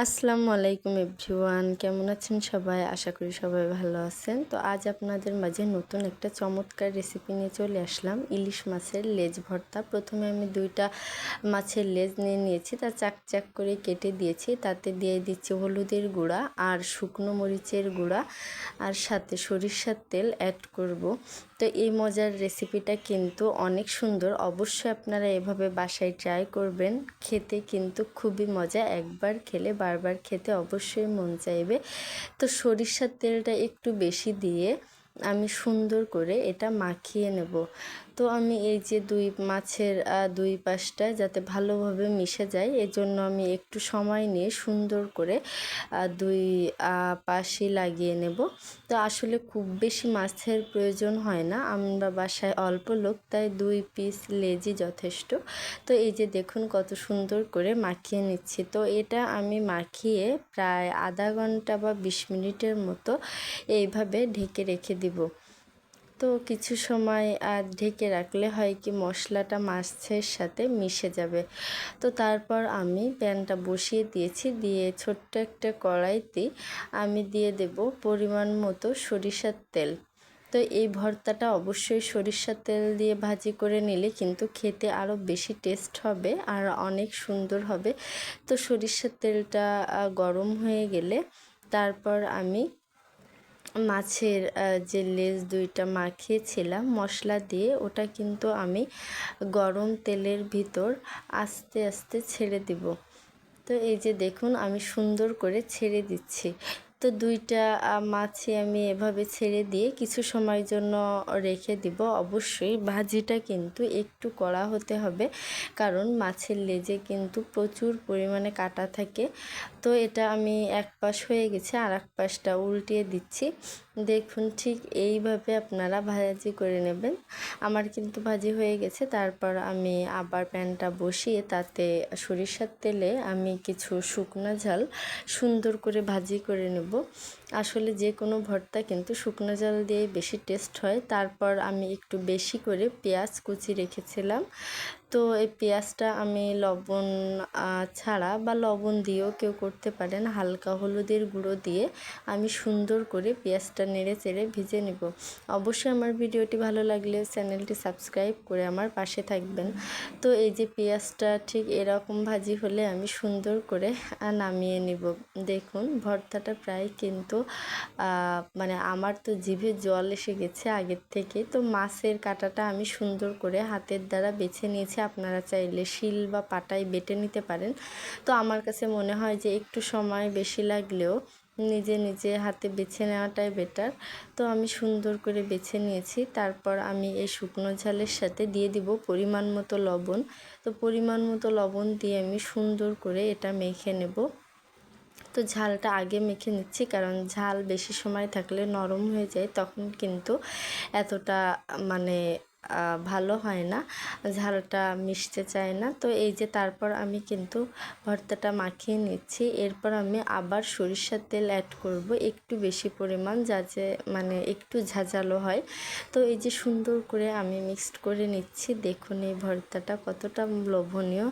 আসসালামু আলাইকুম এভরিওয়ান, কেমন আছেন সবাই? আশা করি সবাই ভালো আছেন। তো আজ আপনাদের মাঝে নতুন একটা চমৎকার রেসিপি নিয়ে চলে আসলাম, ইলিশ মাছের লেজ ভর্তা। প্রথমে আমি 2টা মাছের লেজ নিয়ে নিয়েছি, তা চাক চাক করে কেটে দিয়েছি। তাতে দিয়ে দিচ্ছি হলুদের গুঁড়া আর শুকনো মরিচের গুঁড়া, আর সাথে সরিষার তেল অ্যাড করব। তো এই মজার রেসিপিটা কিন্তু অনেক সুন্দর, অবশ্যই আপনারা এভাবে বাসায় ট্রাই করবেন। খেতে কিন্তু খুবই মজা, একবার খেলে বারবার খেতে অবশ্যই মন চাইবে। তো সরিষার তেলটা একটু বেশি দিয়ে আমি সুন্দর করে এটা মাখিয়ে নেব। তো আমি এই যে মাছের দুই পাশটা যাতে ভালোভাবে মিশে যায়, এজন্য আমি একটু সময় নিয়ে সুন্দর করে দুই পাশই লাগিয়ে নেব। তো আসলে খুব বেশি মাছের প্রয়োজন হয় না, আমরা বাসায় অল্প লোক, তাই 2 পিস লেজই যথেষ্ট। তো এই যে দেখুন কত সুন্দর করে মাখিয়ে নিচ্ছি। তো এটা আমি মাখিয়ে প্রায় আধা ঘন্টা বা 20 মিনিটের মতো এইভাবে ঢেকে রেখে দিব। তো কিছু সময় ঢেকে রাখলে হয় কি, মশলাটা মাছের সাথে মিশে যাবে। তো তারপর আমি প্যানটা বসিয়ে দিয়েছি, দিয়ে ছোট্ট একটা কড়াইতে আমি দিয়ে দেব পরিমাণ মতো সরিষার তেল। তো এই ভর্তাটা অবশ্যই সরিষার তেল দিয়ে ভাজি করে নিলে কিন্তু খেতে আরও বেশি টেস্ট হবে আর অনেক সুন্দর হবে। তো সরিষার তেলটা গরম হয়ে গেলে তারপর আমি মাছের যে লেজ 2টা মাখিয়েছিলাম মশলা দিয়ে, ওটা কিন্তু আমি গরম তেলের ভিতর আস্তে আস্তে ছেড়ে দিব। তো এই যে দেখুন আমি সুন্দর করে ছেড়ে দিচ্ছি। তো 2টা মাছই আমি এভাবে ছেড়ে দিয়ে কিছু সময়ের জন্য রেখে দিব। অবশ্যই ভাজিটা কিন্তু একটু কড়া হতে হবে, কারণ মাছের লেজে কিন্তু প্রচুর পরিমাণে কাটা থাকে। তো এটা আমি এক পাশ হয়ে গেছে, আর এক পাশটা উল্টিয়ে দিচ্ছি। দেখুন ঠিক এইভাবে আপনারা ভাজি করে নেবেন। আমার কিন্তু ভাজি হয়ে গেছে। তারপর আমি আবার প্যানটা বসিয়ে তাতে সরিষার তেলে আমি কিছু শুকনো ঝাল সুন্দর করে ভাজি করে নেব। আসলে যে কোনো ভর্তা কিন্তু শুকনো ঝাল দিয়ে বেশি টেস্ট হয়। তারপর আমি একটু বেশি করে পেঁয়াজ কুচি রেখেছিলাম। তো এই পেঁয়াজটা আমি লবণ ছাড়া বা লবণ দিয়েও কেউ করতে পারেন, হালকা হলুদের গুঁড়ো দিয়ে আমি সুন্দর করে পেঁয়াজটা নেড়ে চেড়ে ভেজে নেব। অবশ্যই আমার ভিডিওটি ভালো লাগলে চ্যানেলটি সাবস্ক্রাইব করে আমার পাশে থাকবেন। তো এই যে পেঁয়াজটা ঠিক এরকম ভাজি হলে আমি সুন্দর করে নামিয়ে নিব। দেখুন ভর্তাটা প্রায় কিন্তু মানে আমার তো জিভে জল এসে গেছে আগের থেকে। তো মাছের কাঁটাটা আমি সুন্দর করে হাতের দ্বারা বেছে নিয়েছি, আপনারা চাইলে শিল বা পাটায় বেটে নিতে পারেন। তো আমার কাছে মনে হয় যে একটু সময় বেশি লাগলেও নিজে নিজে হাতে বেছে নেওয়াটাই বেটার। তো আমি সুন্দর করে বেছে নিয়েছি। তারপর আমি এই শুকনো ঝালের সাথে দিয়ে দিব পরিমাণ মতো লবণ। তো পরিমাণ মতো লবণ দিয়ে আমি সুন্দর করে এটা মেখে নেব। তো ঝালটা আগে মেখে নিচ্ছি, কারণ ঝাল বেশি সময় থাকলে নরম হয়ে যায়, তখন কিন্তু এতটা মানে ভালো হয় না, ঝালটা মিশতে চায় না। তো এই যে তারপর আমি কিন্তু ভর্তাটা মাখিয়ে নিচ্ছি। এরপর আমি আবার সরিষার তেল অ্যাড করব একটু বেশি পরিমাণ, যাতে মানে একটু ঝাঁঝালো হয়। তো এই যে সুন্দর করে আমি মিক্সড করে নিচ্ছি। দেখুন এই ভর্তাটা কতটা লোভনীয়।